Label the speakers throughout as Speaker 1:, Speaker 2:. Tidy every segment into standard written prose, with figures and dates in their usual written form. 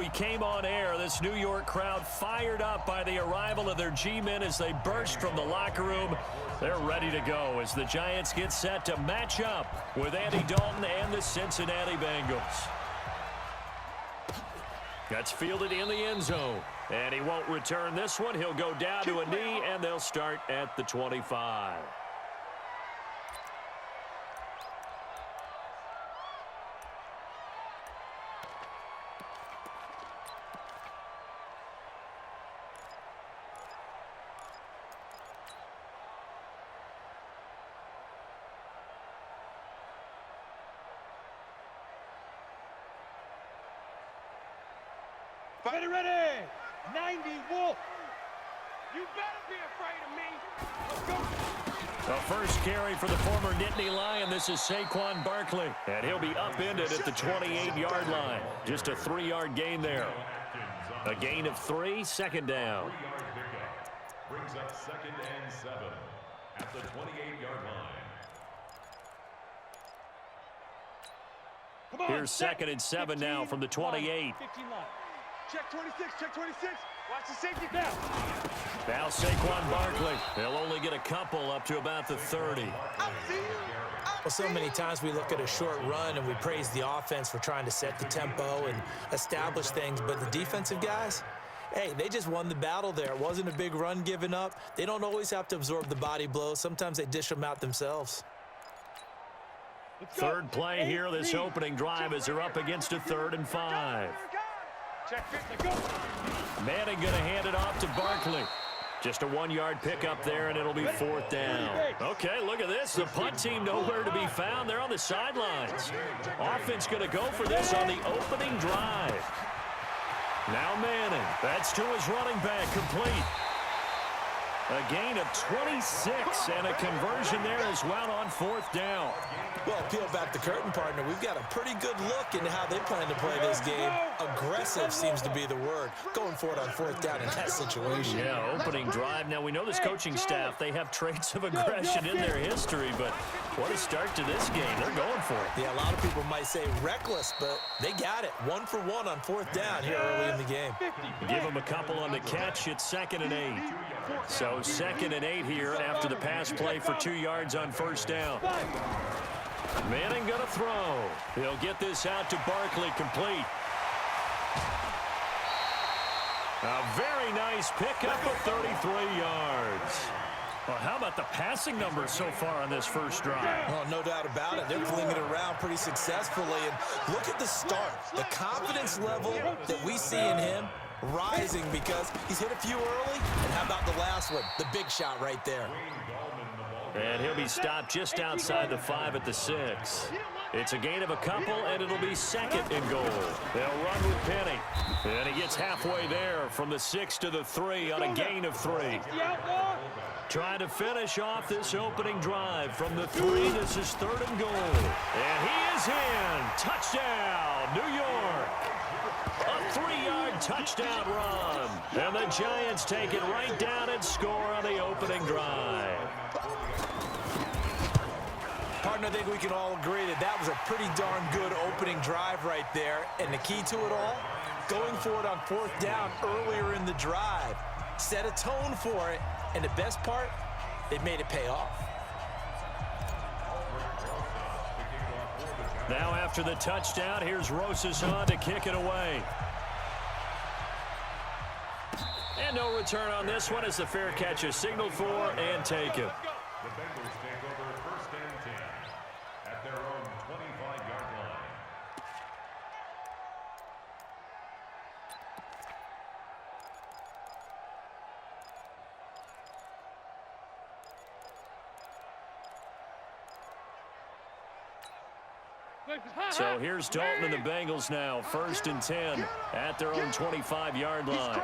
Speaker 1: we came on air, this New York crowd fired up by the arrival of their G-men as they burst from the locker room. They're ready to go as the Giants get set to match up with Andy Dalton and the Cincinnati Bengals. That's fielded in the end zone. And he won't return this one. He'll go down to a knee, and they'll start at the 25.
Speaker 2: Ready, ready! 90 Wolf! You better be afraid of me! Let's go!
Speaker 1: The first carry for the former Nittany Lion. This is Saquon Barkley. And he'll be upended at the 28-yard line. Just a 3-yard gain there. A gain of 3, second down.
Speaker 3: Brings up 2nd and 7 at the 28-yard line.
Speaker 1: Here's 2nd and 7 now from the 28.
Speaker 2: 15 line. Check 26, check 26. Watch the safety now.
Speaker 1: Now Saquon Barkley. They'll only get a couple up to about the 30.
Speaker 4: Well, so many times we look at a short run and we praise the offense for trying to set the tempo and establish things, but the defensive guys, hey, they just won the battle there. It wasn't a big run given up. They don't always have to absorb the body blows. Sometimes they dish them out themselves.
Speaker 1: Third play here, this opening drive, as they're up against a 3rd and 5.
Speaker 2: Check 50, go!
Speaker 1: Manning going to hand it off to Barkley. Just a 1-yard pickup there, and it'll be 4th down. Okay, look at this. The punt team nowhere to be found. They're on the sidelines. Offense going to go for this on the opening drive. Now Manning. That's to his running back, complete. A gain of 26 and a conversion there as well on 4th down.
Speaker 4: Well, peel back the curtain, partner. We've got a pretty good look into how they plan to play this game. Aggressive seems to be the word. Going for it on 4th down in that situation.
Speaker 1: Yeah, opening drive. Now, we know this coaching staff, they have traits of aggression in their history, but what a start to this game. They're going for it.
Speaker 4: Yeah, a lot of people might say reckless, but they got it. 1 for 1 on 4th down here early in the game.
Speaker 1: Give them a couple on the catch. It's 2nd and 8. So 2nd and 8 here after the pass play for 2 yards on 1st down. Manning going to throw. He'll get this out to Barkley, complete. A very nice pickup of 33 yards. Well, how about the passing numbers so far on this first drive?
Speaker 4: Oh, no doubt about it. They're flinging it around pretty successfully. And look at the start. The confidence level that we see in him rising because he's hit a few early. And how about the last one? The big shot right there.
Speaker 1: And he'll be stopped just outside the 5 at the 6. It's a gain of a couple, and it'll be 2nd and goal. They'll run with Penny. And he gets halfway there from the 6 to the 3 on a gain of 3. Trying to finish off this opening drive from the 3. This is 3rd and goal. And he is in. Touchdown, New York. A 3-yard touchdown run. And the Giants take it right down and score on the opening drive.
Speaker 4: Partner, I think we can all agree that that was a pretty darn good opening drive right there. And the key to it all, going for it on 4th down earlier in the drive. Set a tone for it. And the best part, they made it pay off.
Speaker 1: Now after the touchdown, here's Rosas on to kick it away. And no return on this one as the fair catch is signaled for and taken.
Speaker 3: The Bengals take over 1st and 10 at their own 25-yard line.
Speaker 1: So here's Dalton and the Bengals now, 1st and 10 at their own 25-yard line.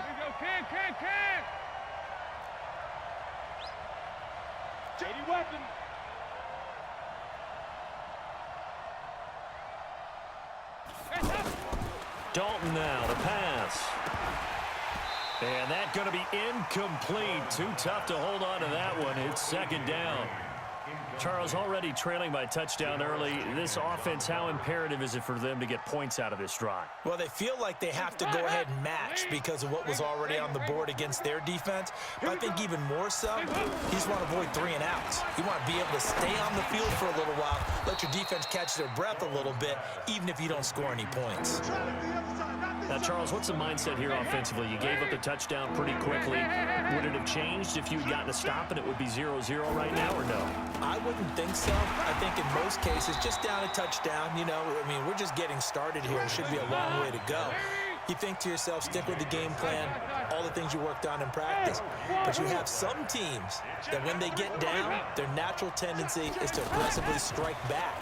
Speaker 2: JD weapon.
Speaker 1: Dalton now, the pass. And that's going to be incomplete. Too tough to hold on to that one. It's 2nd down. Charles, already trailing by touchdown early. This offense, how imperative is it for them to get points out of this drive?
Speaker 4: Well, they feel like they have to go ahead and match because of what was already on the board against their defense. But I think even more so, you just want to avoid 3 and outs. You want to be able to stay on the field for a little while, let your defense catch their breath a little bit, even if you don't score any points.
Speaker 1: Now, Charles, what's the mindset here offensively? You gave up the touchdown pretty quickly. Would it have changed if you had gotten a stop and it would be 0-0 right now, or no?
Speaker 4: I wouldn't think so. I think in most cases, just down a touchdown, you know, I mean, we're just getting started here. It should be a long way to go. You think to yourself, stick with the game plan, all the things you worked on in practice. But you have some teams that when they get down, their natural tendency is to aggressively strike back.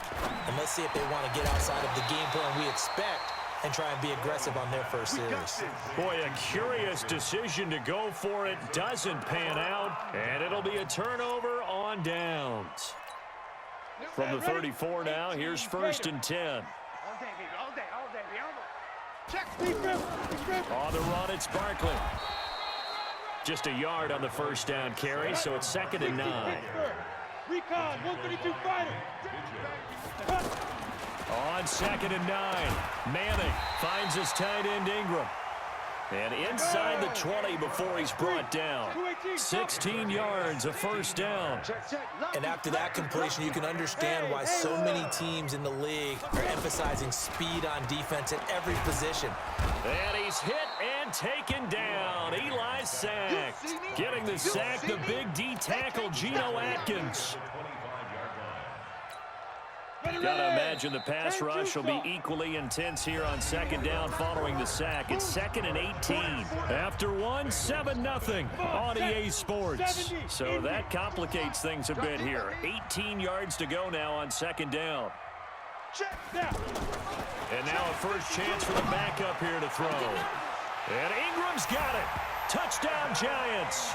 Speaker 4: And let's see if they want to get outside of the game plan we expect and try and be aggressive on their first series.
Speaker 1: Boy, a curious decision to go for it. Doesn't pan out, and it'll be a turnover on downs. From the 34 now, here's 1st and 10.
Speaker 2: All day, baby, all day, all day, all day. Check,
Speaker 1: On the run, it's Barkley. Just a yard on the first down carry, so it's 2nd and 9.
Speaker 2: Recon, 132 fighter.
Speaker 1: On 2nd and 9, Manning finds his tight end Ingram. And inside the 20 before he's brought down. 16 yards, a first down.
Speaker 4: And after that completion, you can understand why so many teams in the league are emphasizing speed on defense at every position.
Speaker 1: And he's hit and taken down. Eli sacked. Getting the sack, the big D tackle, Geno Atkins. Gotta imagine the pass rush will be equally intense here on 2nd down following the sack. It's 2nd and 18. After 7-0 on EA Sports. So that complicates things a bit here. 18 yards to go now on 2nd down. And now a first chance for the backup here to throw. And Ingram's got it. Touchdown Giants.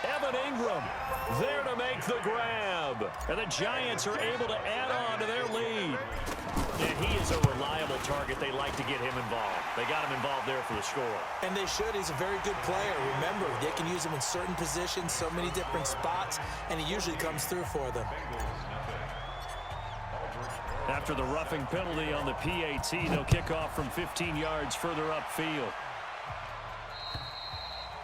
Speaker 1: Evan Ingram there to make the grab. And the Giants are able to add on to their lead. And he is a reliable target. They like to get him involved. They got him involved there for the score.
Speaker 4: And they should. He's a very good player. Remember, they can use him in certain positions, so many different spots, and he usually comes through for them.
Speaker 1: After the roughing penalty on the PAT, they'll kick off from 15 yards further upfield.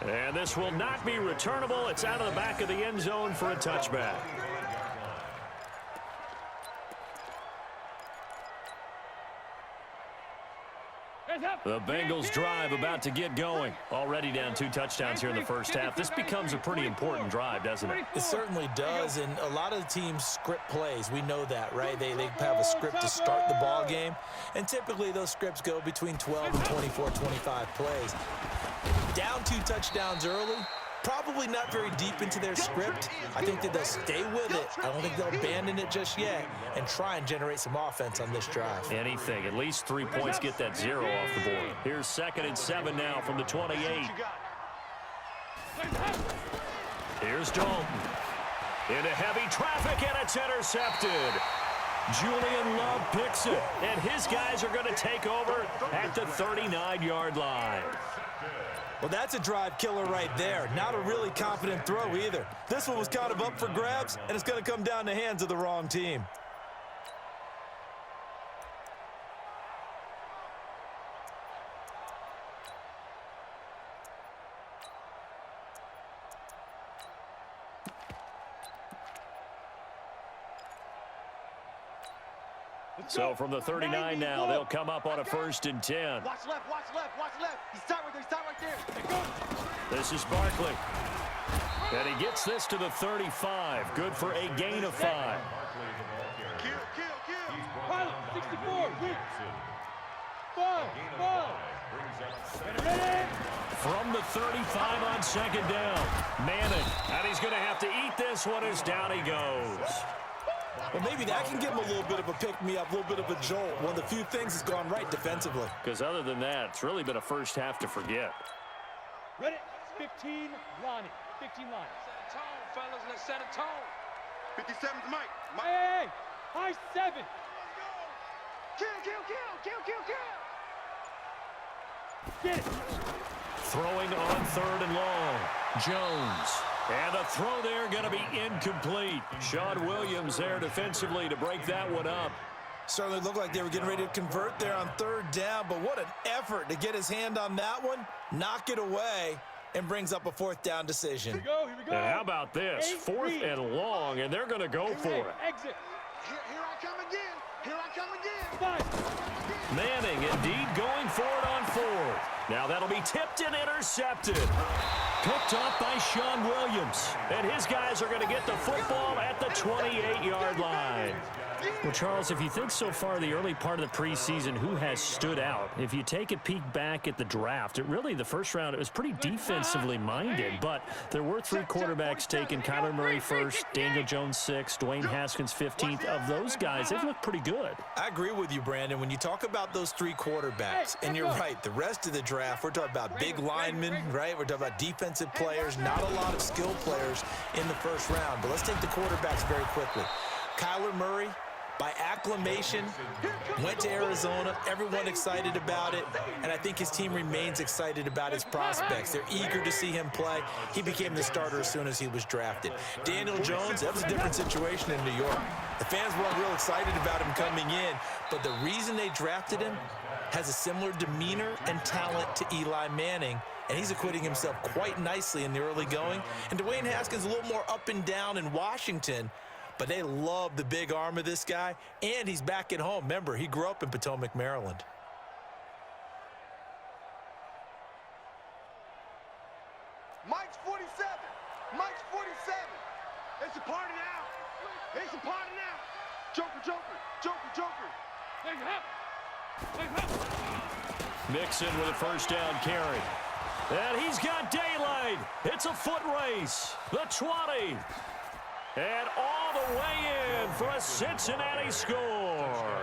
Speaker 1: And this will not be returnable. It's out of the back of the end zone for a touchback. The Bengals drive about to get going. Already down 2 touchdowns here in the first half. This becomes a pretty important drive, doesn't it?
Speaker 4: It certainly does, and a lot of the teams script plays. We know that, right? They have a script to start the ball game, and typically those scripts go between 12 and 24, 25 plays. Down 2 touchdowns early, probably not very deep into their script. I think that they'll stay with it. I don't think they'll abandon it just yet and try and generate some offense on this drive.
Speaker 1: Anything. At least 3 points, get that 0 off the board. Here's 2nd and 7 now from the 28. Here's Dalton. Into heavy traffic, and it's intercepted. Julian Love picks it, and his guys are going to take over at the 39-yard line.
Speaker 4: Well, that's a drive killer right there. Not a really confident throw either. This one was kind of up for grabs, and it's going to come down the hands of the wrong team.
Speaker 1: So from the 39 now, they'll come up on a 1st and 10.
Speaker 2: Watch left, watch left, watch left. He's tight right there,
Speaker 1: This is Barkley. And he gets this to the 35. Good for a gain of 5.
Speaker 2: Kill. Pilot, 64, win. 5. Ready?
Speaker 1: From the 35 on 2nd down. Manning. And he's going to have to eat this one as down he goes.
Speaker 4: Well, maybe that can give him a little bit of a pick-me-up, a little bit of a jolt. One of the few things that's gone right defensively.
Speaker 1: Because other than that, it's really been a first half to forget.
Speaker 2: Ready? 15, Lonnie. 15 line.
Speaker 5: Set a tone, fellas. Let's set a tone.
Speaker 2: 57's Mike. Hey! High 7. Kill. Get it.
Speaker 1: Throwing on 3rd and long. Jones. And the throw there going to be incomplete. Sean Williams there defensively to break that one up.
Speaker 4: Certainly looked like they were getting ready to convert there on third down, but what an effort to get his hand on that one, knock it away, and brings up a fourth down decision.
Speaker 2: Here we go, here we go.
Speaker 1: And how about this? Fourth and long, and they're going to go for it.
Speaker 2: Exit.
Speaker 5: Here I come again. Here I come again.
Speaker 2: Five.
Speaker 1: Manning indeed going for it on fourth. Now that'll be tipped and intercepted. Picked up by Sean Williams. And his guys are going to get the football at the 28-yard line.
Speaker 6: Well, Charles, if you think so far the early part of the preseason, who has stood out? If you take a peek back at the draft, the first round, it was pretty defensively minded, but there were three quarterbacks taken. Kyler Murray first, Daniel Jones sixth, Dwayne Haskins 15th. Of those guys, they've looked pretty good.
Speaker 4: I agree with you, Brandon. When you talk about those three quarterbacks, and you're right, the rest of the draft, we're talking about big linemen, right? We're talking about defensive players, not a lot of skill players in the first round. But let's take the quarterbacks very quickly. Kyler Murray, by acclamation, went to Arizona. Everyone excited about it, and I think his team remains excited about his prospects. They're eager to see him play. He became the starter as soon as he was drafted. Daniel Jones, that was a different situation in New York. The fans weren't real excited about him coming in, but the reason they drafted him has a similar demeanor and talent to Eli Manning, and he's acquitting himself quite nicely in the early going. And Dwayne Haskins a little more up and down in Washington, but they love the big arm of this guy, and he's back at home. Remember, he grew up in Potomac, Maryland.
Speaker 5: Mike's 47. Mike's 47. It's a party now. It's a party now. Joker, Joker, Joker, Joker.
Speaker 2: Take it up. Take it up.
Speaker 1: Mixon with a first down carry. And he's got daylight. It's a foot race. The 20. And all the way in for a Cincinnati score.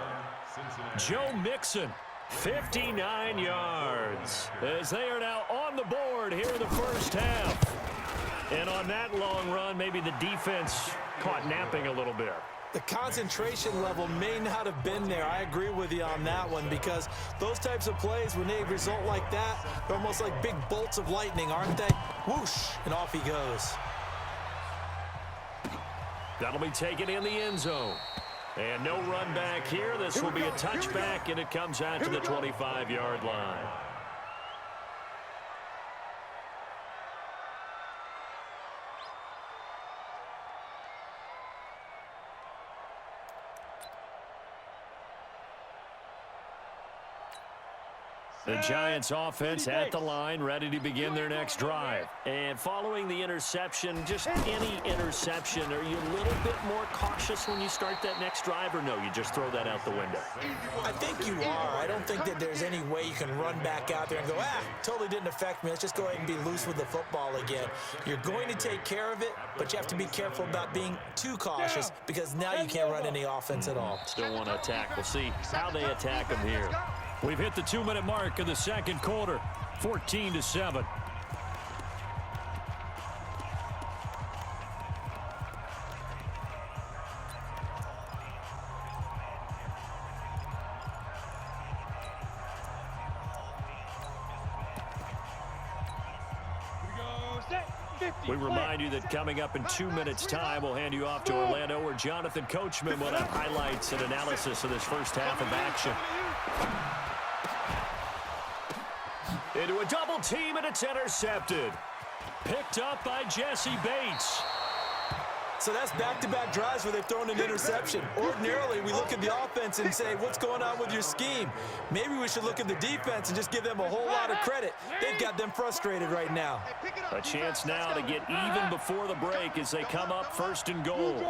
Speaker 1: Joe Mixon, 59 yards, as they are now on the board here in the first half. And on that long run, maybe the defense caught napping a little bit.
Speaker 4: The concentration level may not have been there. I agree with you on that one, because those types of plays, when they result like that, they're almost like big bolts of lightning, aren't they? Whoosh, and off he goes.
Speaker 1: That'll be taken in the end zone. And no run back here. This will be a touchback, and it comes out to the 25-yard line. The Giants offense at the line, ready to begin their next drive. And following the interception, just any interception, are you a little bit more cautious when you start that next drive, or no, you just throw that out the window?
Speaker 4: I think you are. I don't think that there's any way you can run back out there and go, totally didn't affect me. Let's just go ahead and be loose with the football again. You're going to take care of it, but you have to be careful about being too cautious, because now you can't run any offense at all.
Speaker 1: Still want to attack. We'll see how they attack them here. We've hit the 2-minute mark of the second quarter, 14-7. We remind you that coming up in 2 minutes' time, we'll hand you off to Orlando, where Jonathan Coachman will have highlights and analysis of this first half of action. Into a double team, and it's intercepted. Picked up by Jesse Bates.
Speaker 4: So that's back-to-back drives where they've thrown an interception. Ordinarily, we look at the offense and say, what's going on with your scheme? Maybe we should look at the defense and just give them a whole lot of credit. They've got them frustrated right now.
Speaker 1: A chance now to get even before the break as they come up first and goal.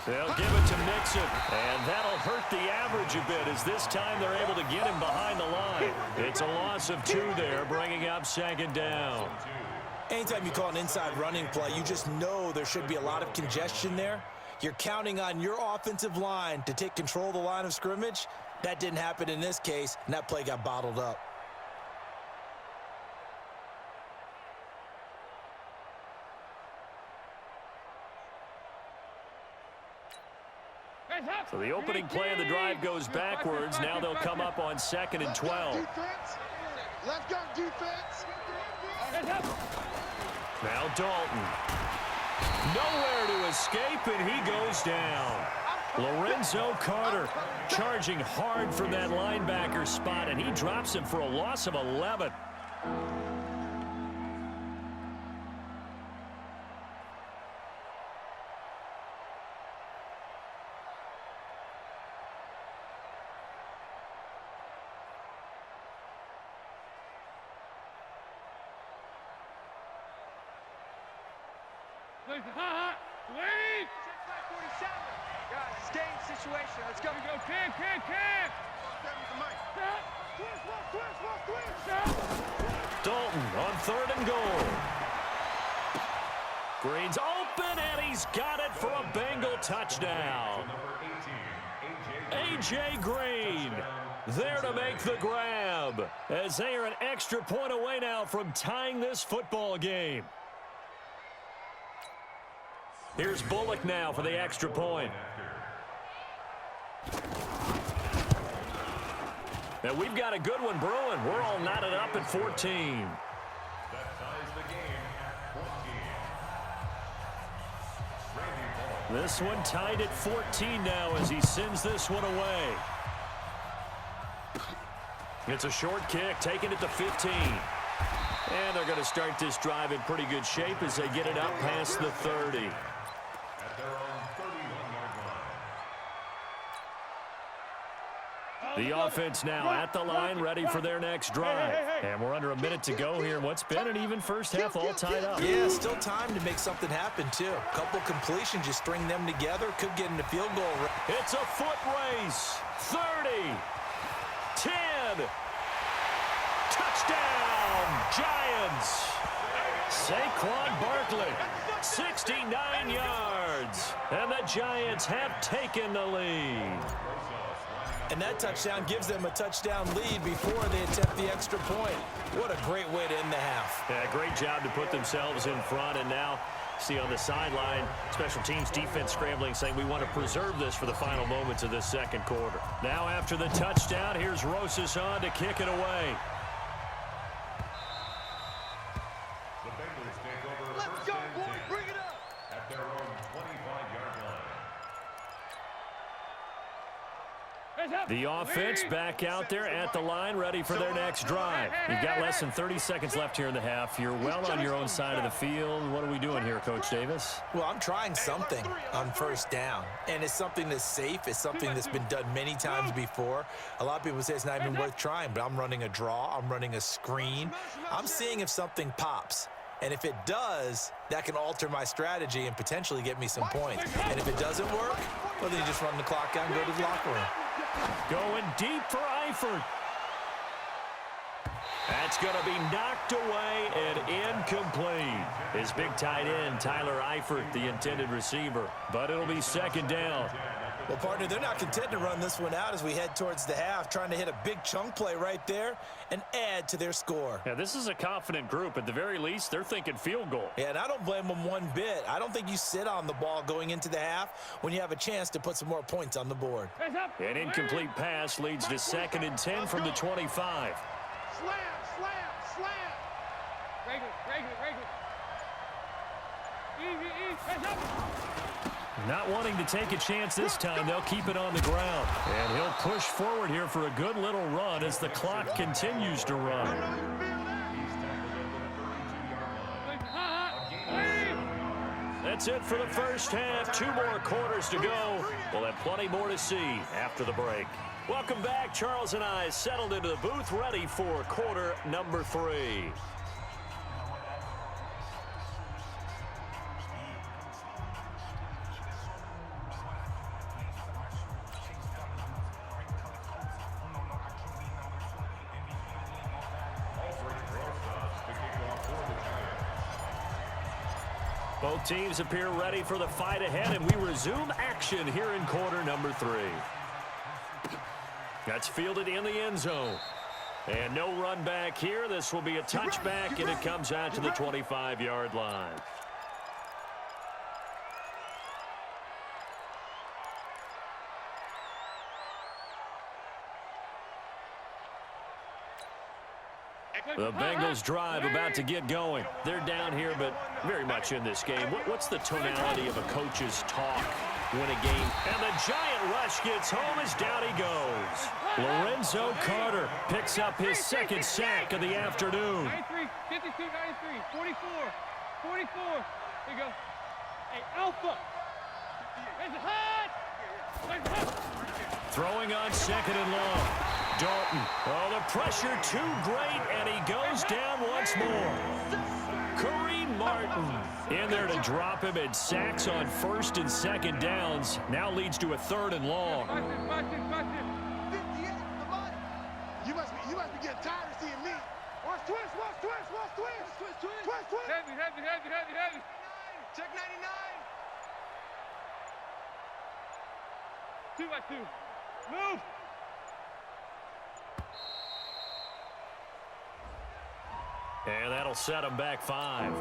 Speaker 1: They'll give it to Mixon, and that'll hurt the average a bit, as this time they're able to get him behind the line. It's a loss of 2 there, bringing up second down.
Speaker 4: Anytime you call an inside running play, you just know there should be a lot of congestion there. You're counting on your offensive line to take control of the line of scrimmage. That didn't happen in this case, and that play got bottled up.
Speaker 1: So the opening play of the drive goes backwards. Now they'll come up on 2nd and 12.
Speaker 5: Let's go, defense.
Speaker 1: Now Dalton. Nowhere to escape, and he goes down. Lorenzo Carter charging hard from that linebacker spot, and he drops him for a loss of 11.
Speaker 2: Wait! Check back 47. Guys, it's game situation. Let's go. Go, Cam.
Speaker 1: Dalton on 3rd and goal. Green's open, and he's got it for a Bengal touchdown. A.J. Green there to make the grab, as they are an extra point away now from tying this football game. Here's Bullock now for the extra point. And we've got a good one brewing. We're all knotted up at 14.
Speaker 3: That ties the game at 14.
Speaker 1: This one tied at 14 now as he sends this one away. It's a short kick, taking it to 15. And they're going to start this drive in pretty good shape as they get it up past the 30.
Speaker 3: At their own 31-yard line.
Speaker 1: The offense now at the line, ready for their next drive. And we're under a minute to go here. What's been an even first half, all tied up.
Speaker 4: Yeah, still time to make something happen, too. A couple completions, you string them together, could get into field goal.
Speaker 1: It's a foot race. 30. 10. Touchdown, Giants. Saquon Barkley, 69 yards. And the Giants have taken the lead.
Speaker 4: And that touchdown gives them a touchdown lead before they attempt the extra point. What a great way to end the half.
Speaker 1: Yeah, great job to put themselves in front. And now, see on the sideline, special teams defense scrambling, saying we want to preserve this for the final moments of this second quarter. Now after the touchdown, here's Rosas on to kick it away.
Speaker 3: The Bengals take over
Speaker 5: Let's
Speaker 3: first
Speaker 5: go,
Speaker 3: and
Speaker 5: boy.
Speaker 3: 10
Speaker 5: Bring it up.
Speaker 3: at their own 25-yard line.
Speaker 1: The offense back out there at the line, ready for their next drive. You've got less than 30 seconds left here in the half. You're well on your own side of the field. What are we doing here, Coach Davis?
Speaker 4: Well, I'm trying something on first down, and it's something that's safe. It's something that's been done many times before. A lot of people say it's not even worth trying, but I'm running a draw. I'm running a screen. I'm seeing if something pops. And if it does, that can alter my strategy and potentially get me some points. And if it doesn't work, well, then you just run the clock out and go to the locker room.
Speaker 1: Going deep for Eifert. That's going to be knocked away and incomplete. His big tight end, Tyler Eifert, the intended receiver. But it'll be second down.
Speaker 4: Well, partner, they're not content to run this one out as we head towards the half, trying to hit a big chunk play right there and add to their score.
Speaker 6: Yeah, this is a confident group. At the very least, they're thinking field goal.
Speaker 4: Yeah, and I don't blame them one bit. I don't think you sit on the ball going into the half when you have a chance to put some more points on the board.
Speaker 1: An incomplete pass leads to 2nd and 10 from the 25.
Speaker 2: Slam. Regular. Easy.
Speaker 1: Not wanting to take a chance this time, they'll keep it on the ground. And he'll push forward here for a good little run as the clock continues to run. That's it for the first half. 2 more quarters to go. We'll have plenty more to see after the break. Welcome back. Charles and I settled into the booth, ready for quarter number 3. Both teams appear ready for the fight ahead, and we resume action here in quarter number 3. That's fielded in the end zone. And no run back here. This will be a touchback, and it comes out to the 25-yard line. The Bengals drive about to get going. They're down here, but very much in this game. What's the tonality of a coach's talk when a game? And the giant rush gets home as down he goes. Lorenzo Carter picks up his second sack of the afternoon.
Speaker 2: 93, 52, 93, 44, 44. There you go. Hey, Alpha. It's hot.
Speaker 1: Throwing on second and long. Dalton. Oh, the pressure too great, and he goes down once more. Kareem Martin in there to drop him, and sacks on first and second downs. Now leads to a third and long.
Speaker 5: 58, you must be getting tired of seeing me. Watch twist.
Speaker 2: Heavy.
Speaker 5: Check 99.
Speaker 2: 2 by 2. Move.
Speaker 1: And that'll set him back 5.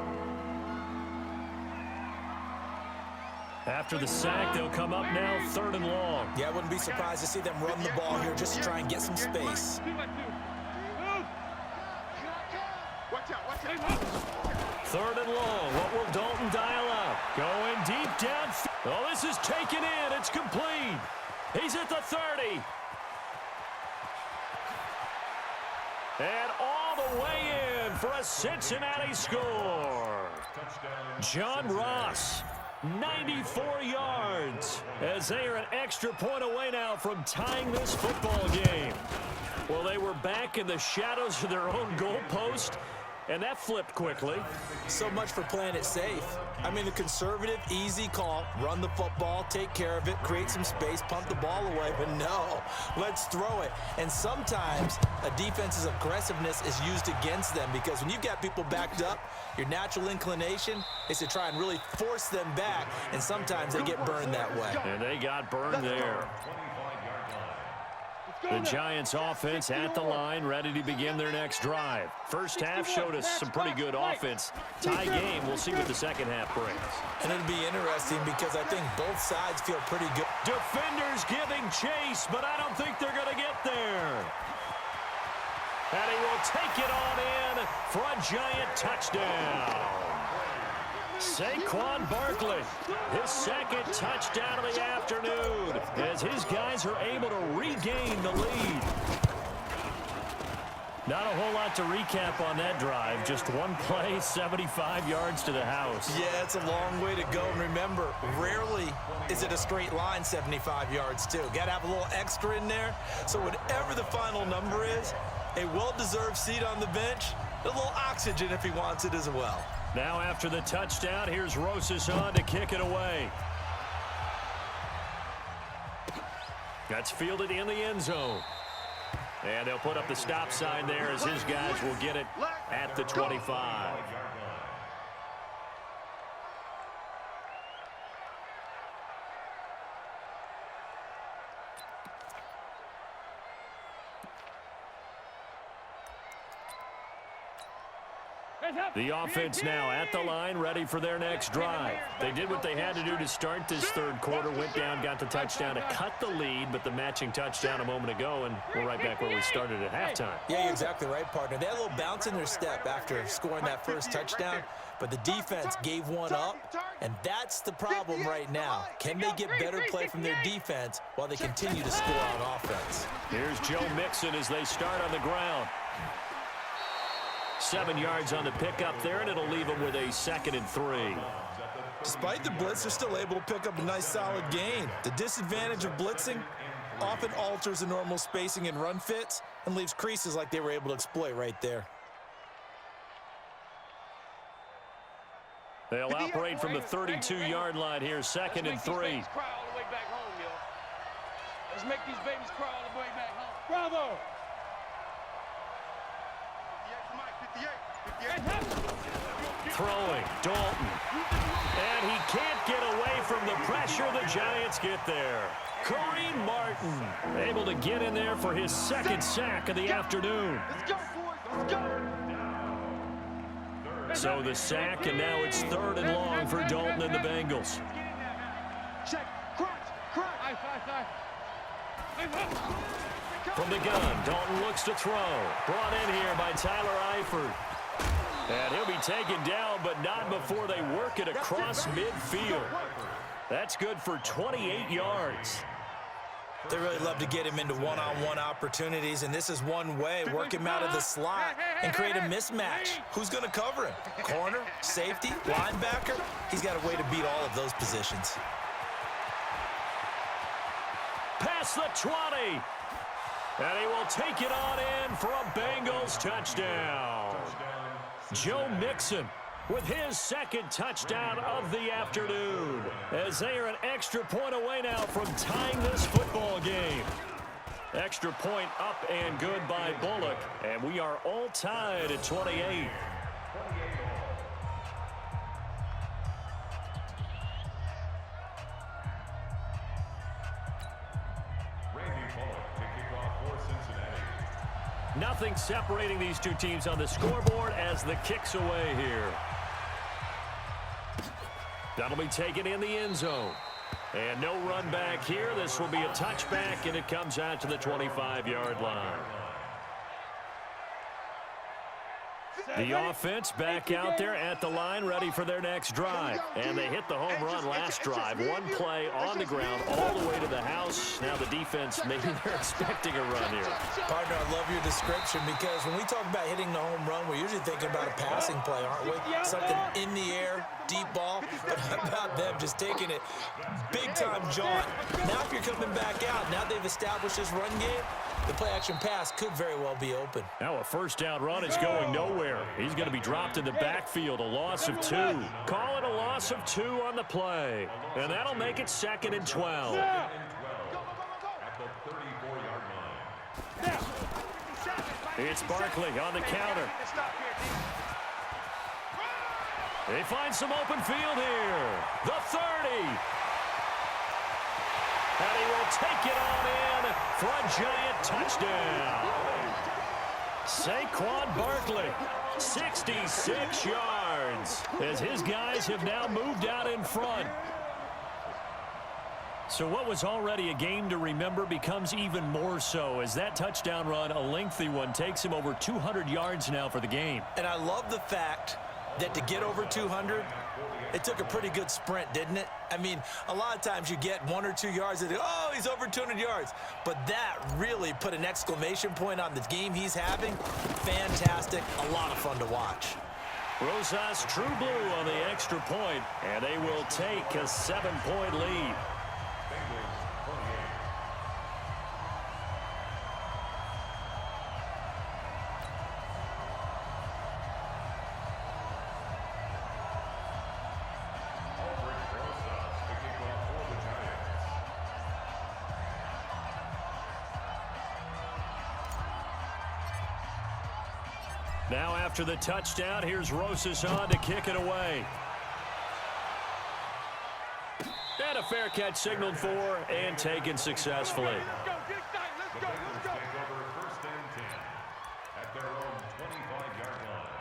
Speaker 1: After the sack, they'll come up now third and long.
Speaker 4: Yeah, I wouldn't be surprised to see them run the ball here just to try and get some space.
Speaker 2: 2 by 2. Move.
Speaker 5: Watch out.
Speaker 1: Third and long. What will Dalton dial up? Going deep down. Oh, this is taken in. It's complete. He's at the 30. And all the way in for a Cincinnati score. John Ross, 94 yards, as they are an extra point away now from tying this football game. Well, they were back in the shadows of their own goalpost, and that flipped quickly.
Speaker 4: So much for playing it safe. I mean, the conservative, easy call, run the football, take care of it, create some space, punt the ball away. But no, let's throw it. And sometimes a defense's aggressiveness is used against them, because when you've got people backed up, your natural inclination is to try and really force them back, and sometimes they get burned that way.
Speaker 1: And they got burned there. The Giants offense at the line, ready to begin their next drive. First half showed us some pretty good offense. Tie game, we'll see what the second half brings.
Speaker 4: And it'll be interesting because I think both sides feel pretty good.
Speaker 1: Defenders giving chase, but I don't think they're going to get there. And he will take it on in for a Giant touchdown. Saquon Barkley, his second touchdown of the afternoon, as his guys are able to regain the lead. Not a whole lot to recap on that drive. Just one play, 75 yards to the house.
Speaker 4: Yeah, it's a long way to go. And remember, rarely is it a straight line 75 yards, too. Got to have a little extra in there. So whatever the final number is, a well-deserved seat on the bench, a little oxygen if he wants it as well.
Speaker 1: Now after the touchdown, here's Rosas on to kick it away. That's fielded in the end zone. And they'll put up the stop sign there as his guys will get it at the 25. The offense now at the line, ready for their next drive. They did what they had to do to start this third quarter, went down, got the touchdown to cut the lead, but the matching touchdown a moment ago, and we're right back where we started at halftime.
Speaker 4: Yeah, you're exactly right, partner. They had a little bounce in their step after scoring that first touchdown, but the defense gave one up, and that's the problem right now. Can they get better play from their defense while they continue to score on offense?
Speaker 1: Here's Joe Mixon as they start on the ground. 7 yards on the pickup there, and it'll leave them with a 2nd and 3.
Speaker 4: Despite the blitz, they're still able to pick up a nice, solid gain. The disadvantage of blitzing often alters the normal spacing and run fits and leaves creases like they were able to exploit right there.
Speaker 1: They'll operate from the 32-yard line here, 2nd and 3.
Speaker 2: Let's make these babies cry all the way back home. Bravo!
Speaker 1: Throwing, Dalton. And he can't get away from the pressure. The Giants get there. Kareem Martin able to get in there for his second sack of the afternoon.
Speaker 5: Let's go, boys. Let's go.
Speaker 1: So the sack, and now it's 3rd and long for Dalton and the Bengals.
Speaker 5: Check. Crunch.
Speaker 2: High.
Speaker 1: From the gun, Dalton looks to throw. Brought in here by Tyler Eifert. And he'll be taken down, but not before they work it across midfield. That's good for 28 yards.
Speaker 4: They really love to get him into one-on-one opportunities, and this is one way. Work him out of the slot and create a mismatch. Who's going to cover him? Corner, safety, linebacker? He's got a way to beat all of those positions.
Speaker 1: Past the 20. And he will take it on in for a Bengals touchdown. Joe Mixon with his second touchdown of the afternoon, as they are an extra point away now from tying this football game. Extra point up and good by Bullock, and we are all tied at 28. Nothing separating these two teams on the scoreboard as the kick's away here. That'll be taken in the end zone. And no run back here. This will be a touchback, and it comes out to the 25-yard line. The offense back out there at the line, ready for their next drive. And they hit the home run last drive. One play on the ground all the way to the house. Now the defense, maybe they're expecting a run here.
Speaker 4: Partner, I love your description, because when we talk about hitting the home run, we're usually thinking about a passing play, aren't we? Something in the air, deep ball. But how about them just taking it big-time jaunt? Now if you're coming back out, now they've established this run game, the play-action pass could very well be open.
Speaker 1: Now a first down run is going nowhere. He's going to be dropped in the backfield, a loss of 2. Call it a loss of 2 on the play. And that'll make it 2nd and 12.
Speaker 3: At the 34-yard line.
Speaker 1: It's Barkley on the counter. They find some open field here. The 30. And he will take it on in for a giant touchdown. Saquon Barkley, 66 yards, as his guys have now moved out in front. So what was already a game to remember becomes even more so, as that touchdown run, a lengthy one, takes him over 200 yards now for the game.
Speaker 4: And I love the fact that to get over 200, it took a pretty good sprint, didn't it? I mean, a lot of times you get 1 or 2 yards and oh, he's over 200 yards. But that really put an exclamation point on the game he's having. Fantastic. A lot of fun to watch.
Speaker 1: Rosas True Blue on the extra point, and they will take a 7-point lead. Now after the touchdown, here's Rosas on to kick it away. And a fair catch signaled for and taken successfully.
Speaker 3: The Bengals take over 1st and 10 at their own 25-yard line.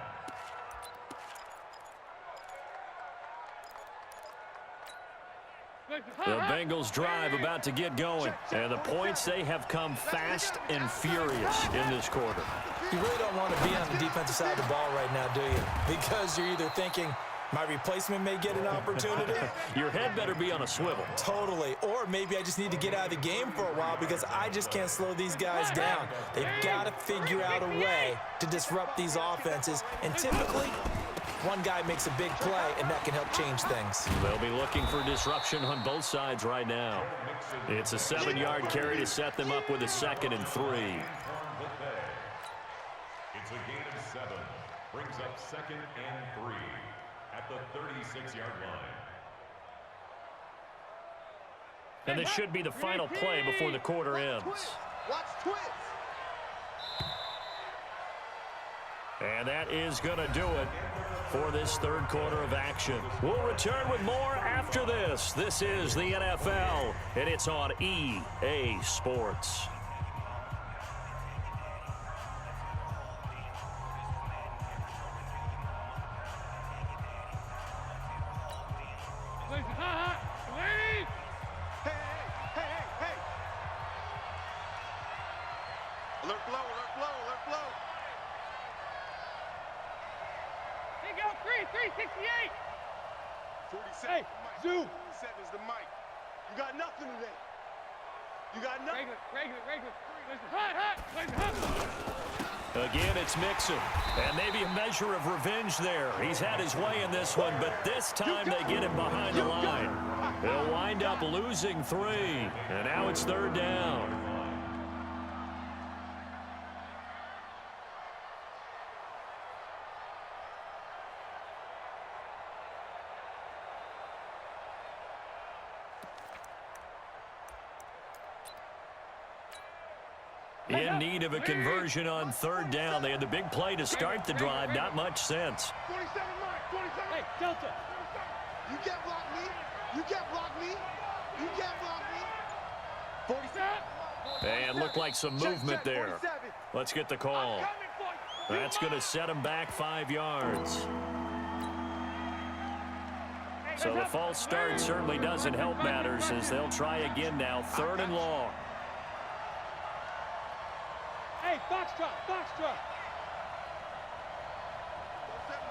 Speaker 1: The Bengals drive about to get going. And the points, they have come fast and furious in this quarter.
Speaker 4: You really don't want to be on the defensive side of the ball right now, do you? Because you're either thinking, my replacement may get an opportunity.
Speaker 1: Your head better be on a swivel.
Speaker 4: Totally. Or maybe I just need to get out of the game for a while because I just can't slow these guys down. They've got to figure out a way to disrupt these offenses. And typically, one guy makes a big play, and that can help change things.
Speaker 1: They'll be looking for disruption on both sides right now. It's a 7-yard carry to set them up with a 2nd and 3.
Speaker 3: It's a gain of 7. Brings up 2nd and 3 at the 36-yard line.
Speaker 1: And this should be the final play before the quarter ends.
Speaker 5: Watch twist.
Speaker 1: And that is going to do it for this 3rd quarter of action. We'll return with more after this. This is the NFL, and it's on EA Sports.
Speaker 5: Alert flow, alert flow, alert flow.
Speaker 2: Here you go, 368.
Speaker 5: 47
Speaker 2: Hey,
Speaker 5: is the mic.
Speaker 2: zoom.
Speaker 5: 47 is the mic. You got nothing today. You got nothing.
Speaker 2: Regular. Listen, hot. Listen, hot.
Speaker 1: Again, it's Mixon. And maybe a measure of revenge there. He's had his way in this one, but this time they get him behind the line. He'll wind up losing 3. And now it's 3rd down. In need of a conversion on 3rd down. They had the big play to start the drive. Not much sense.
Speaker 5: 47 mic, 47.
Speaker 2: Hey, Delta.
Speaker 5: You can't block me. You can't block me. You can't block me. 47.
Speaker 1: And looked like some movement there. Let's get the call. That's going to set him back 5 yards. So the false start certainly doesn't help matters as they'll try again now. 3rd and long.
Speaker 2: Hey, box drop.
Speaker 5: 47's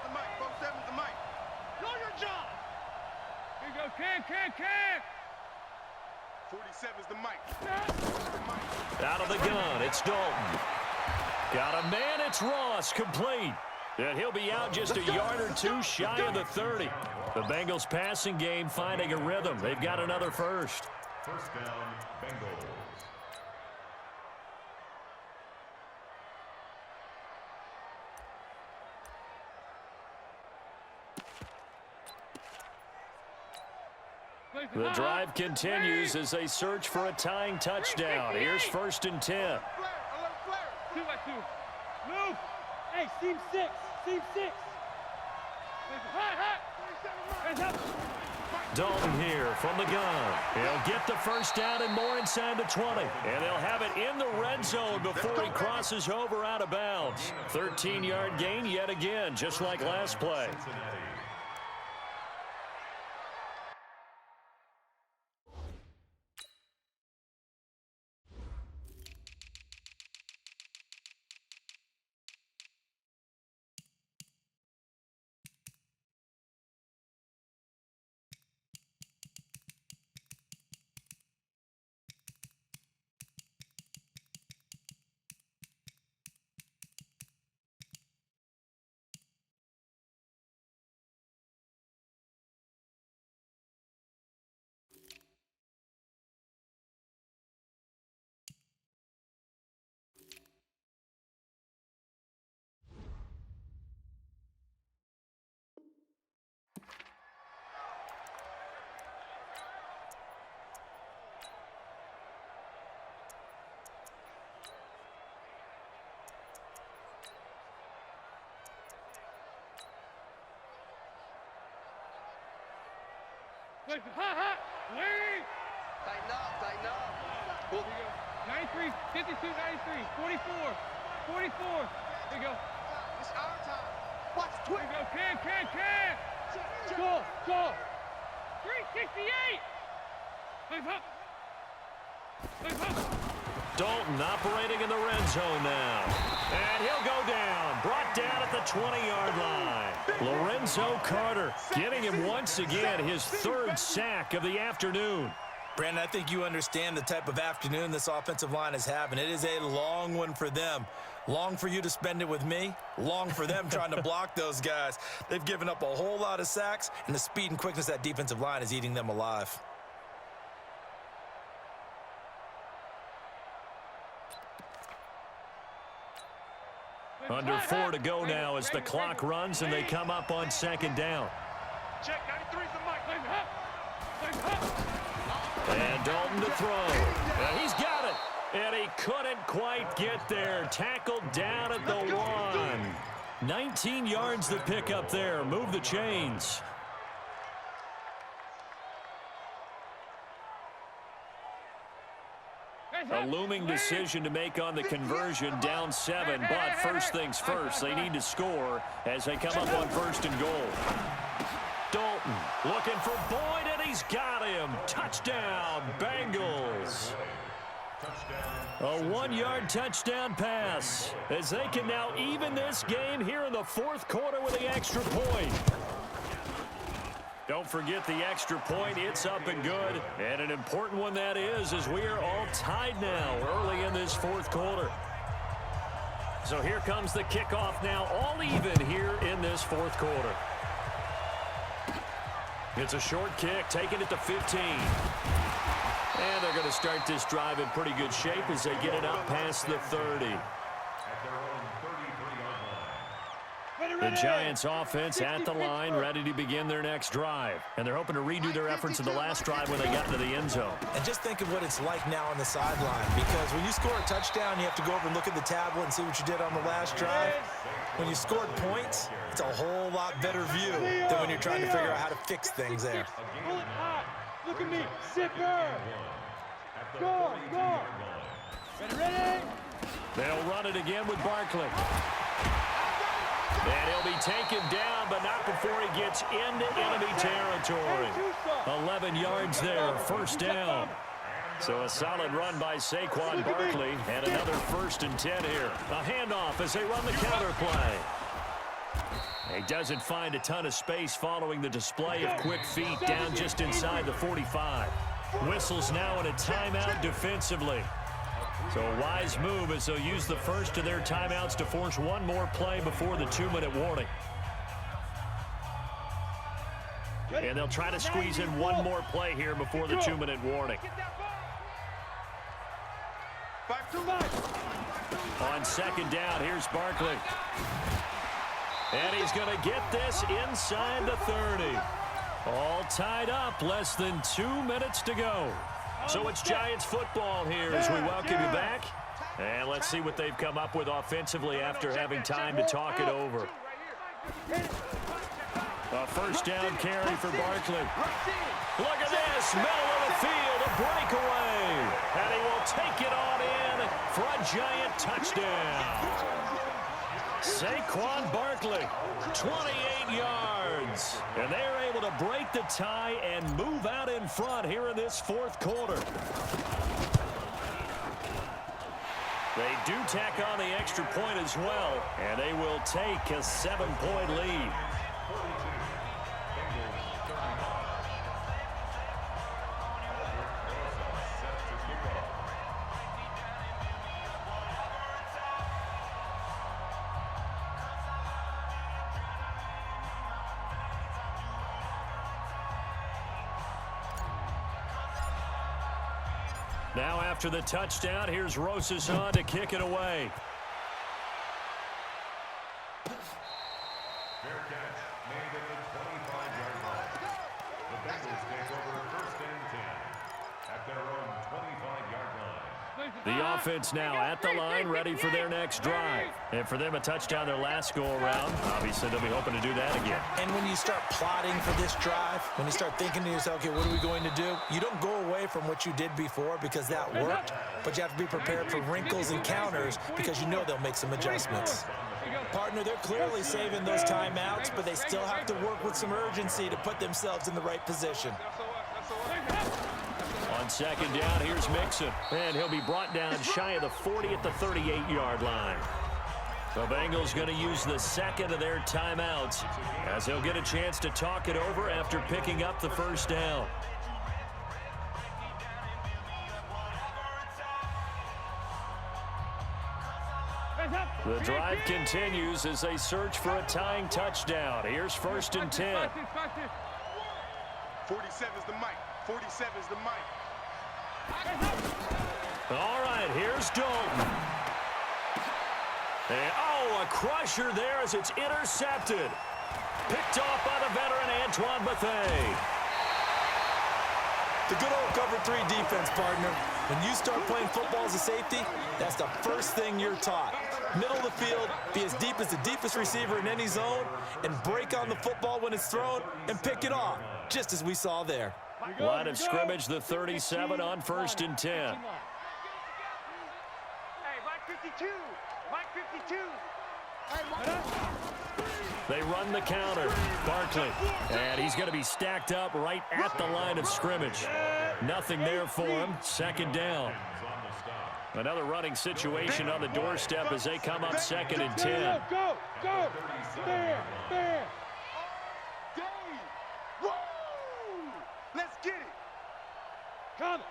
Speaker 5: the mic. 47's the mic. Know your job.
Speaker 2: Here you go, can.
Speaker 5: 47's the mic.
Speaker 1: Out of the gun, it's Dalton. Got a man, it's Ross, complete. And he'll be out just a yard or 2 shy of the 30. The Bengals passing game finding a rhythm. They've got another first.
Speaker 3: First down, Bengals.
Speaker 1: The drive continues as they search for a tying touchdown. Here's 1st and 10.
Speaker 5: Alert flare.
Speaker 2: 2 by 2. Move. Hey, seam 6. Listen, hot. Hands up.
Speaker 1: Dalton here from the gun. He'll get the first down and more inside the 20. And they'll have it in the red zone before he crosses over out of bounds. 13-yard gain yet again, just like last play.
Speaker 3: Cincinnati.
Speaker 2: Listen, hot. Lead.
Speaker 5: Tighten up.
Speaker 2: Here you go. 93, 52, 93, 44. 44. Here you go.
Speaker 5: It's our time. Watch
Speaker 2: Here
Speaker 5: Twitch.
Speaker 2: you go, can. Go. 368. Legs up.
Speaker 1: Dalton operating in the red zone now. And he'll go down. Brought down at the 20-yard line. Lorenzo Carter getting him once again his 3rd sack of the afternoon.
Speaker 4: Brandon, I think you understand the type of afternoon this offensive line is having. It is a long one for them. Long for you to spend it with me. Long for them trying to block those guys. They've given up a whole lot of sacks, and the speed and quickness of that defensive line is eating them alive.
Speaker 1: Under 4 to go now as the clock runs and they come up on 2nd down.
Speaker 2: Check, 93's the mic.
Speaker 1: And Dalton to throw. And he's got it. And he couldn't quite get there. Tackled down at the 1. 19 yards to pick up there. Move the chains. A looming decision to make on the conversion, down 7. But first things first, they need to score as they come up on 1st and goal. Dalton looking for Boyd, and he's got him. Touchdown, Bengals.
Speaker 6: A 1-yard touchdown pass as they can now even this game here in the fourth quarter with the extra point. Don't forget the extra point. It's up and good. And an important one that is, as we are all tied now early in this fourth quarter. So here comes the kickoff now, all even here in this fourth quarter. It's a short kick, taking it to 15. And they're going to start this drive in pretty good shape as they get it up past the 30. The Giants offense at the line, ready to begin their next drive. And they're hoping to redo their efforts in the last drive when they got into the end zone.
Speaker 4: And just think of what it's like now on the sideline, because when you score a touchdown, you have to go over and look at the tablet and see what you did on the last drive. When you scored points, it's a whole lot better view than when you're trying to figure out how to fix things there.
Speaker 2: Pull it hot. Look at me. Zipper. Go. Ready?
Speaker 6: They'll run it again with Barkley. And he'll be taken down, but not before he gets into enemy territory. 11 yards there, first down. So a solid run by Saquon Barkley, and another 1st and 10 here. A handoff as they run the counter play. He doesn't find a ton of space following the display of quick feet down just inside the 45. Whistles now in a timeout defensively. So a wise move as they'll use the first of their timeouts to force one more play before the 2-minute warning. And they'll try to squeeze in one more play here before the 2-minute warning. On second down, here's Barkley. And he's going to get this inside the 30. All tied up, less than 2 minutes to go. So it's Giants football here as we welcome you back. And let's see what they've come up with offensively after having time to talk it over. A first down carry for Barkley. Look at this, middle of the field, a breakaway. And he will take it on in for a Giant touchdown. Saquon Barkley, 28 yards. And they're able to break the tie and move out in front here in this fourth quarter. They do tack on the extra point as well, and they will take a 7-point lead. Now after the touchdown, here's Rosas on to kick it away.
Speaker 3: Fair catch made at the 25-yard line. The Bengals take over 1st and 10 at their own 25-yard line.
Speaker 6: The offense now at the line, ready for their next drive. And for them, a touchdown their last go-around. Obviously, they'll be hoping to do that again.
Speaker 4: And when you start plotting for this drive, when you start thinking to yourself, okay, what are we going to do? You don't go away from what you did before because that worked, but you have to be prepared for wrinkles and counters because you know they'll make some adjustments. Partner, they're clearly saving those timeouts, but they still have to work with some urgency to put themselves in the right position.
Speaker 6: On second down, here's Mixon. And he'll be brought down shy of the 40 at the 38-yard line. The Bengals going to use the second of their timeouts as they'll get a chance to talk it over after picking up the first down. The drive continues as they search for a tying touchdown. Here's 1st and 10.
Speaker 5: 47's the mic. 47's the mic.
Speaker 6: All right, here's Dalton. And, oh, a crusher there as it's intercepted. Picked off by the veteran Antoine Bethea.
Speaker 4: The good old cover 3 defense, partner. When you start playing football as a safety, that's the first thing you're taught. Middle of the field, be as deep as the deepest receiver in any zone, and break on the football when it's thrown and pick it off, just as we saw there.
Speaker 6: Line of scrimmage, the 37 on 1st and 10.
Speaker 2: Hey, Mike 52. Mike 52.
Speaker 6: They run the counter. Barkley. And he's going to be stacked up right at the line of scrimmage. Nothing there for him. Second down.
Speaker 1: Another running situation on the doorstep as they come up 2nd and 10.
Speaker 2: Go, go, there, there.
Speaker 5: Dave, woo! Let's get it.
Speaker 2: Coming.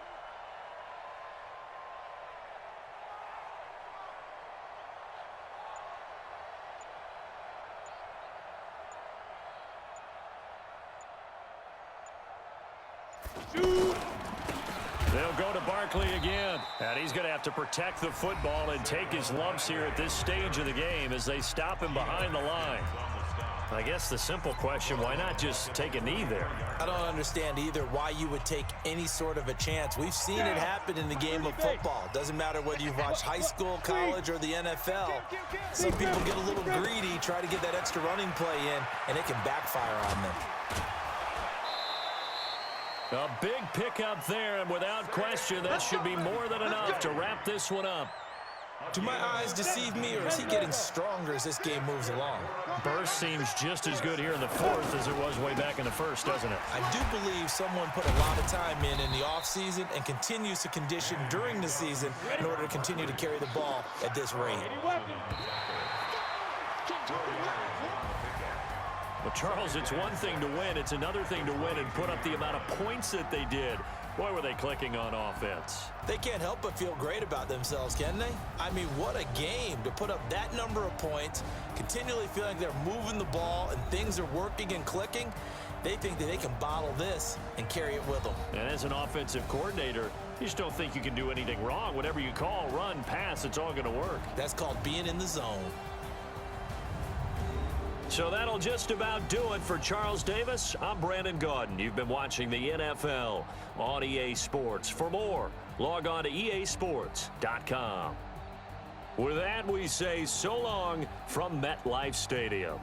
Speaker 1: They'll go to Barkley again. And he's going to have to protect the football and take his lumps here at this stage of the game as they stop him behind the line. I guess the simple question, why not just take a knee there?
Speaker 4: I don't understand either why you would take any sort of a chance. We've seen it happen in the game of football. Doesn't matter whether you've watched high school, college, or the NFL. Some people get a little greedy, try to get that extra running play in, and it can backfire on them.
Speaker 1: A big pickup there, and without question, that should be more than enough to wrap this one up.
Speaker 4: Do my eyes deceive me, or is he getting stronger as this game moves along?
Speaker 1: Burst seems just as good here in the 4th as it was way back in the 1st, doesn't it?
Speaker 4: I do believe someone put a lot of time in the offseason and continues to condition during the season in order to continue to carry the ball at this rate.
Speaker 1: But, Charles, it's one thing to win. It's another thing to win and put up the amount of points that they did. Boy, were they clicking on offense.
Speaker 4: They can't help but feel great about themselves, can they? I mean, what a game to put up that number of points, continually feeling they're moving the ball and things are working and clicking. They think that they can bottle this and carry it with them.
Speaker 1: And as an offensive coordinator, you just don't think you can do anything wrong. Whatever you call, run, pass, it's all going to work.
Speaker 4: That's called being in the zone.
Speaker 1: So that'll just about do it for Charles Davis. I'm Brandon Gaudin. You've been watching the NFL on EA Sports. For more, log on to easports.com. With that, we say so long from MetLife Stadium.